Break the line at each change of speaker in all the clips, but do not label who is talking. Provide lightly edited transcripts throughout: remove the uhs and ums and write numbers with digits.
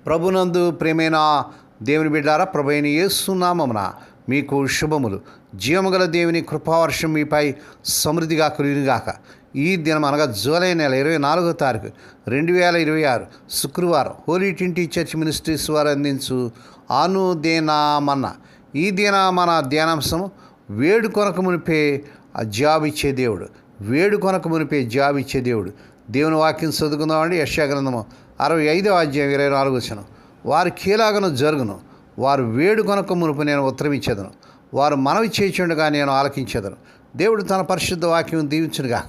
ప్రభునందు ప్రేమైన దేవుని బిడ్డారా, ప్రభు అయిన యేసు నామమున మీకు శుభములు. జీవముగల దేవుని కృపావర్షం మీపై సమృద్ధిగా కురియునుగాక. ఈ దినం అనగా జూలై నెల 24వ తారీఖు 2026 శుక్రవారం హోలీ ట్రింటీ చర్చ్ మినిస్ట్రీస్ వారు అందించు అనుదినమన్న. ఈ దిన మన ధ్యానాంశం వేడుకొనక మునిపే జాబ్ ఇచ్చే దేవుడు. వేడుకొనక మునిపే జాబ్ ఇచ్చే దేవుడు. దేవుని వాక్యం చదువుకుందామండి. యెషయా గ్రంథము 65వ అధ్యాయం 24వ వచనం. వారు కీలాగను జరుగును, వారు వేడుకొనక మునుపు నేను ఉత్తరమిచ్చేదను, వారు మనవి చేయుచుండగా నేను ఆలకించేదను. దేవుడు తన పరిశుద్ధ వాక్యం దీవించునుగాక.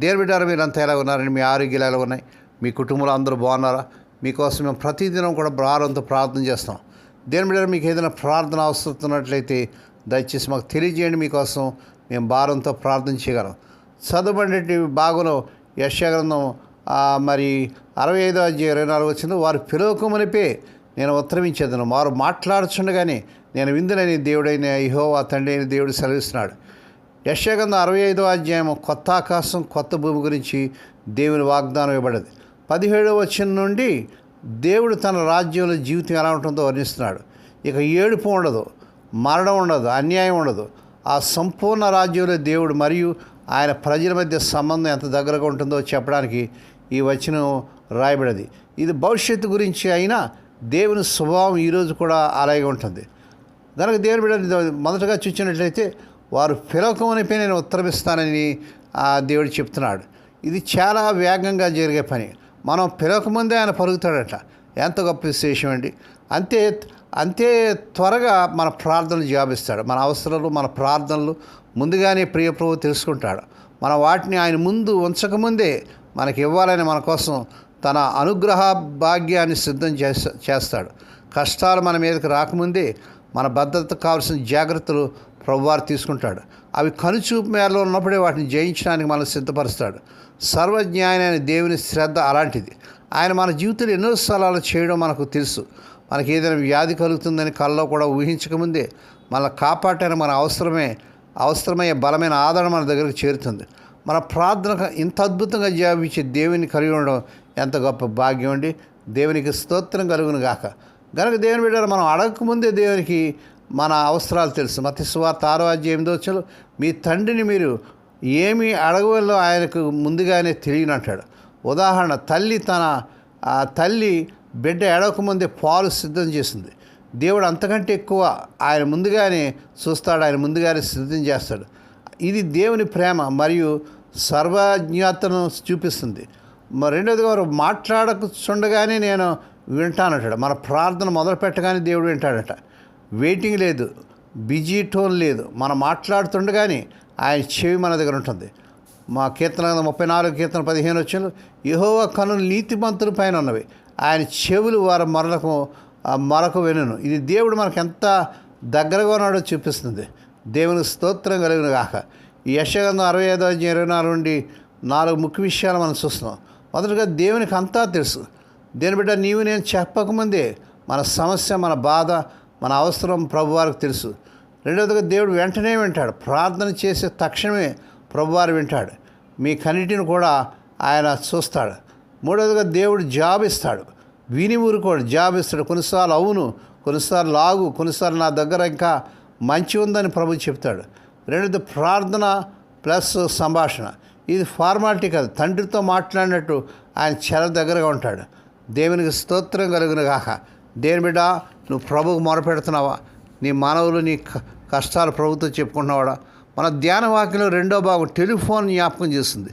దేవుని బిడ్డారా, మీరంతా ఎలా ఉన్నారండి? మీ ఆరోగ్యాలు ఎలా ఉన్నాయి? మీ కుటుంబంలో అందరూ బాగున్నారా? మీకోసం మేము ప్రతిదినం కూడా భారంతో ప్రార్థన చేస్తాం. దేవుని బిడ్డారా, మీకు ఏదైనా ప్రార్థన అవసరతున్నట్లయితే దయచేసి మాకు తెలియజేయండి. మీకోసం మేము భారంతో ప్రార్థన చేయగలం. చదవబడే భాగంలో యెషయా గ్రంథం 65వ అధ్యాయం 24 వచ్చింది. వారు పిలవకమునిపే నేను ఉత్తరమిచ్చేదను, వారు మాట్లాడుచుండగానే నేను విందునని దేవుడైన యెహోవా తండ్రి అయిన దేవుడు సెలవిస్తున్నాడు. యెషయా గ్రంథం 65వ అధ్యాయం కొత్త ఆకాశం కొత్త భూమి గురించి దేవుని వాగ్దానం ఇవ్వబడింది. 17వ వచనం నుండి దేవుడు తన రాజ్యంలో జీవితం ఎలా ఉంటుందో వర్ణిస్తున్నాడు. ఇక ఏడుపు ఉండదు, మరణం ఉండదు, అన్యాయం ఉండదు. ఆ సంపూర్ణ రాజ్యంలో దేవుడు మరియు ఆయన ప్రజల మధ్య సంబంధం ఎంత దగ్గరగా ఉంటుందో చెప్పడానికి ఈ వచనం రాయబడింది. ఇది భవిష్యత్తు గురించి అయినా దేవుని స్వభావం ఈరోజు కూడా అలాగే ఉంటుంది. కనుక దేవుని బిడ్డ మొదటగా చూసినట్లయితే వారు పిలవకమునిపై నేను ఉత్తరమిస్తానని దేవుడు చెప్తున్నాడు. ఇది చాలా వేగంగా జరిగే పని. మనం పిలవకముందే ఆయన పలుకుతాడట. ఎంత గొప్ప విశేషం అండి! అంతే త్వరగా మన ప్రార్థనలు జవాబిస్తాడు. మన అవసరాలు, మన ప్రార్థనలు ముందుగానే ప్రియ ప్రభువు తెలుసుకుంటాడు. మన వాటిని ఆయన ముందు ఉంచకముందే మనకి ఇవ్వాలని మన కోసం తన అనుగ్రహ భాగ్యాన్ని సిద్ధం చేస్తాడు. కష్టాలు మన మీదకి రాకముందే మన భద్రతకు కావాల్సిన జాగ్రత్తలు ప్రభువారు తీసుకుంటాడు. అవి కనుచూపు మేరలో ఉన్నప్పుడే వాటిని జయించడానికి మనం సిద్ధపరుస్తాడు. సర్వజ్ఞాని దేవుని శ్రద్ధ అలాంటిది. ఆయన మన జీవితంలో ఎన్నో స్థలాలు చేయడం మనకు తెలుసు. మనకి ఏదైనా వ్యాధి కలుగుతుందని కల్లో కూడా ఊహించకముందే మనల్ని కాపాడటానికి మన అవసరమయ్యే బలమైన ఆదరణ మన దగ్గరకు చేరుతుంది. మన ప్రార్థన ఇంత అద్భుతంగా జవాబిచ్చే దేవుని కలిగి ఉండడం ఎంత గొప్ప భాగ్యం అండి! దేవునికి స్తోత్రం కలుగును గాక. కనుక దేవుని బిడ్డలు మనం అడగకముందే దేవునికి మన అవసరాలు తెలుసు. మత్తయి సువార్త 6వ అధ్యాయం 8వ వచనం, మీ తండ్రిని మీరు ఏమి అడగవల్లో ఆయనకు ముందుగానే తెలియనంటాడు. ఉదాహరణ, తల్లి బిడ్డ ఎడవకముందే పాలు సిద్ధం చేసింది. దేవుడు అంతకంటే ఎక్కువ ఆయన ముందుగానే చూస్తాడు, ఆయన ముందుగానే సిద్ధం చేస్తాడు. ఇది దేవుని ప్రేమ మరియు సర్వజ్ఞతను చూపిస్తుంది. రెండోదిగా వారు మాట్లాడకుండగానే నేను వింటానంటాడు. మన ప్రార్థన మొదలు పెట్టగానే దేవుడు వింటాడట. వెయిటింగ్ లేదు, బిజీ టోన్ లేదు. మనం మాట్లాడుతుండగానే ఆయన చెవి మన దగ్గర ఉంటుంది. మా కీర్తన 34 కీర్తన 15 వచనంలో, యెహోవా కన్నులు నీతిమంతుల పైన ఉన్నవి, ఆయన చెవులు వారి మరొక వెనును. ఇది దేవుడు మనకు ఎంత దగ్గరగా ఉన్నాడో చూపిస్తుంది. దేవునికి స్తోత్రం కలుగును గాక. ఈ యెషయా గ్రంథం 65వ అధ్యాయం 24 నుండి 4 ముఖ్య విషయాలు మనం చూస్తున్నాం. మొదటగా దేవునికి అంతా తెలుసు. దేని బిడ్డ, నీవు నేను చెప్పకముందే మన సమస్య, మన బాధ, మన అవసరం ప్రభువారికి తెలుసు. రెండవదిగా దేవుడు వెంటనే వింటాడు. ప్రార్థన చేసే తక్షణమే ప్రభువారు వింటాడు. మీ కన్నిటిని కూడా ఆయన చూస్తాడు. మూడవదిగా దేవుడు జాబ్ ఇస్తాడు. విని ఊరుకోడు, జాబ్ ఇస్తాడు. కొన్నిసార్లు అవును, కొన్నిసార్లు లాగు, కొన్నిసార్లు నా దగ్గర ఇంకా మంచి ఉందని ప్రభు చెప్తాడు. రెండవది ప్రార్థన ప్లస్ సంభాషణ. ఇది ఫార్మాలిటీ కాదు, తండ్రితో మాట్లాడినట్టు ఆయన చాలా దగ్గరగా ఉంటాడు. దేవునికి స్తోత్రం కలుగును గాక. దేవుని బిడ్డ, నువ్వు ప్రభువుకు మొరపెడుతున్నావా? నీ మానవులు నీ కష్టాలు ప్రభుతో చెప్పుకుంటున్నావాడా? మన ధ్యాన వాక్యంలో 2వ భాగం టెలిఫోన్ జ్ఞాపకం చేస్తుంది.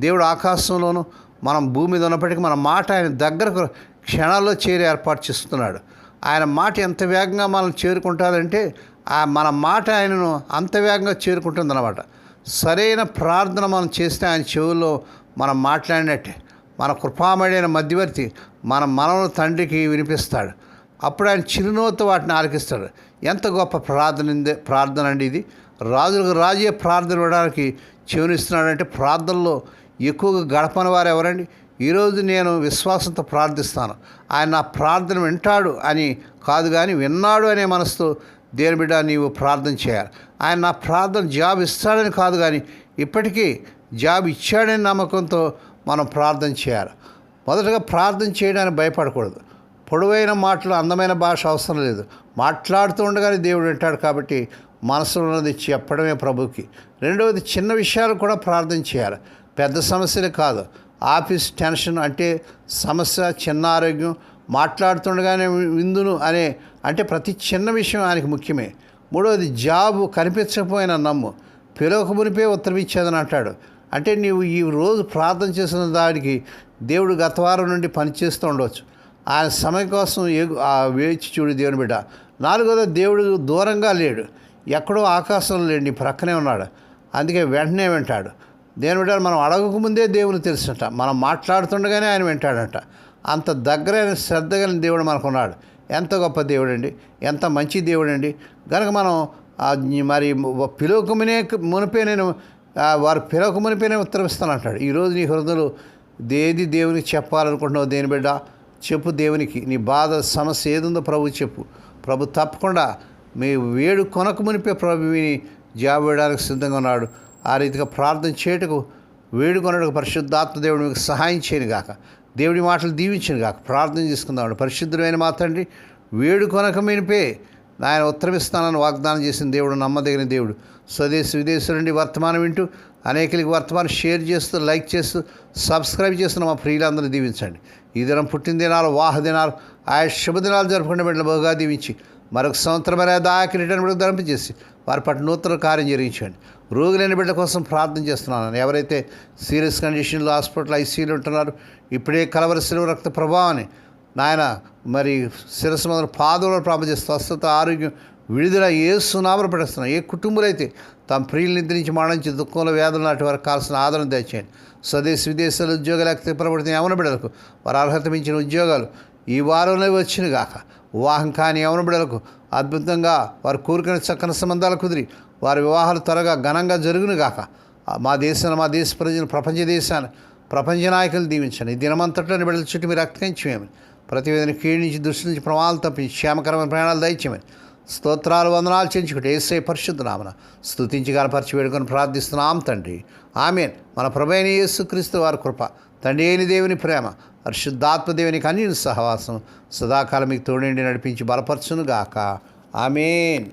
దేవుడు ఆకాశంలోనూ మనం భూమి మీద ఉన్నప్పటికీ మన మాట ఆయన దగ్గరకు క్షణాల్లో చేరి ఏర్పాటు చేస్తున్నాడు. ఆయన మాట ఎంత వేగంగా మనం చేరుకుంటుందంటే మన మాట ఆయనను అంత వేగంగా చేరుకుంటుందన్నమాట. సరైన ప్రార్థన మనం చేస్తే ఆయన చెవుల్లో మనం మాట్లాడినట్టే. మన కృపామయుడైన మధ్యవర్తి మన మనను తండ్రికి వినిపిస్తాడు. అప్పుడు ఆయన చిరునవ్వుతో వాటిని ఆలకిస్తాడు. ఎంత గొప్ప ప్రార్థన అండి ఇది! రాజులకు రాజే ప్రార్థన ఇవ్వడానికి చెవునిస్తున్నాడంటే ప్రార్థనలో ఎక్కువగా గడపని వారు ఎవరండి? ఈరోజు నేను విశ్వాసంతో ప్రార్థిస్తాను, ఆయన నా ప్రార్థన వింటాడు అని కాదు, కానీ విన్నాడు అనే మనసుతో దేవుని బిడ్డ నీవు ప్రార్థన చేయాలి. ఆయన నా ప్రార్థన జాబ్ ఇస్తాడని కాదు, కానీ ఇప్పటికీ జాబ్ ఇచ్చాడని నమ్మకంతో మనం ప్రార్థన చేయాలి. మొదటగా ప్రార్థన చేయడానికి భయపడకూడదు. పొడవైన మాటలు, అందమైన భాష అవసరం లేదు. మాట్లాడుతూ ఉండగానే దేవుడు వింటాడు. కాబట్టి మనసులో ఉన్నది చెప్పడమే ప్రభుకి. రెండవది, చిన్న విషయాలు కూడా ప్రార్థన చేయాలి. పెద్ద సమస్యలు కాదు. ఆఫీస్ టెన్షన్ అంటే సమస్య, చిన్న ఆరోగ్యం, మాట్లాడుతుండగానే విందును అంటే ప్రతి చిన్న విషయం ఆయనకి ముఖ్యమే. మూడవది, జాబు కనిపించకపోయినా నమ్ము, పిలవక మునిపే ఉత్తరం ఇచ్చేదని అంటాడు. అంటే నీవు ఈ రోజు ప్రార్థన చేసిన దానికి దేవుడు గత వారం నుండి పనిచేస్తూ ఉండవచ్చు. ఆయన సమయం కోసం వేచి చూడు దేవుని బిడ్డ. నాలుగోది, దేవుడు దూరంగా లేడు, ఎక్కడో ఆకాశంలో లేడు, నీ ప్రక్కనే ఉన్నాడు. అందుకే వెంటనే వింటాడు. దేవుని బిడ్డ, మనం అడగకముందే దేవుని తెలుసంట, మనం మాట్లాడుతుండగానే ఆయన వింటాడంట. అంత దగ్గరైన శ్రద్ధ కలిగిన దేవుడు మనకున్నాడు. ఎంత గొప్ప దేవుడు అండి, ఎంత మంచి దేవుడు అండి. కనుక మనం మరి వారు పిలవక మునిపే ఉత్తరం ఇస్తానంటాడు. ఈరోజు నీ హృదయంలో ఏది దేవునికి చెప్పాలనుకుంటున్నావు దేని బిడ్డ, చెప్పు దేవునికి. నీ బాధ, సమస్య ఏదుందో ప్రభు చెప్పు. ప్రభు తప్పకుండా మీ వేడు కొనక మునిపే ప్రభుని జాబు వేయడానికి సిద్ధంగా ఉన్నాడు. ఆ రీతిగా ప్రార్థన చేయటకు, వేడుకొనటకు పరిశుద్ధాత్మ దేవుడు మీకు సహాయం చేయను గాక. దేవుడి మాటలు దీవించను గాక. ప్రార్థన చేసుకుందామండి. పరిశుద్ధమైన మా తండ్రి, వేడుకొనక మునిపే ఆయన ఉత్తరమిస్తానని వాగ్దానం చేసిన దేవుడు, నమ్మదగిన దేవుడు. స్వదేశ విదేశాల నుండి వర్తమానం వింటూ అనేకలకి వర్తమానం షేర్ చేస్తూ, లైక్ చేస్తూ, సబ్స్క్రైబ్ చేస్తున్న మా ప్రియులందరూ దీవించండి. ఈ దినం పుట్టిన దినాలు, వాహ దినాలు, ఆయా శుభదినాలు జరుపుకునే బిడ్డలు బహుగా దీవించి మరొక సంవత్సరం దాకి రిటర్న్ బిడ్డకు ధరింపజేసి వారి పట్ల నూతన కార్యం జరిగించండి. రోగులైన బిడ్డ కోసం ప్రార్థన చేస్తున్నాను. ఎవరైతే సీరియస్ కండిషన్లో హాస్పిటల్ ఐసీయూలో ఉంటున్నారో, ఇప్పుడే కలవరి శిలువ రక్త ప్రభావాన్ని నాయన మరి శిరస్సు మొదలు పాదంలో ప్రార్థన చేస్తూ స్వస్థత, ఆరోగ్యం, విడుదల యేసు నామమున పడిస్తున్నాను. ఏ కుటుంబాలైతే తమ ప్రియులు నిద్రించి మరణించి దుఃఖంలో వ్యాధులు నాటి వారికి కావాల్సిన ఆదరణ తెచ్చేయండి. స్వదేశ విదేశాల ఉద్యోగాలు తిప్పబడుతున్న యవన బిడ్డలకు వారి అర్హత మించిన ఉద్యోగాలు ఈ వారంలో వచ్చిన గాక. వివాహం కాని యవన బిడ్డలకు అద్భుతంగా వారు కోరుకునే చక్కని సంబంధాలు కుదిరి వారి వివాహాలు త్వరగా ఘనంగా జరుగును గాక. మా దేశ ప్రజలు, ప్రపంచ నాయకులు దీవించండి. ఈ దినమంతట్లోని బిడ్డల చుట్టూ మీరు రక్షించమని, ప్రతి విధంగా కీడు నుంచి, దృష్టి నుంచి, ప్రమాదాలు తప్పించి క్షేమకరమైన ప్రయాణాలు దయచేయమని స్తోత్రాలు, వందనాలు చెంచుకుంటే యేసయ్య పరిశుద్ధ నామమున స్తుతించి గణపరిచి వేడుకొని ప్రార్థిస్తున్నాం తండ్రి. ఆమేన్. మన ప్రభువైన యేసుక్రీస్తు వారి కృప, తండ్రి అయిన దేవుని ప్రేమ, పరిశుద్ధాత్మ దేవునికి అన్యుని సహవాసం సదాకాలం మీకు తోడండి నడిపించి బలపరచును గాక. ఆమేన్.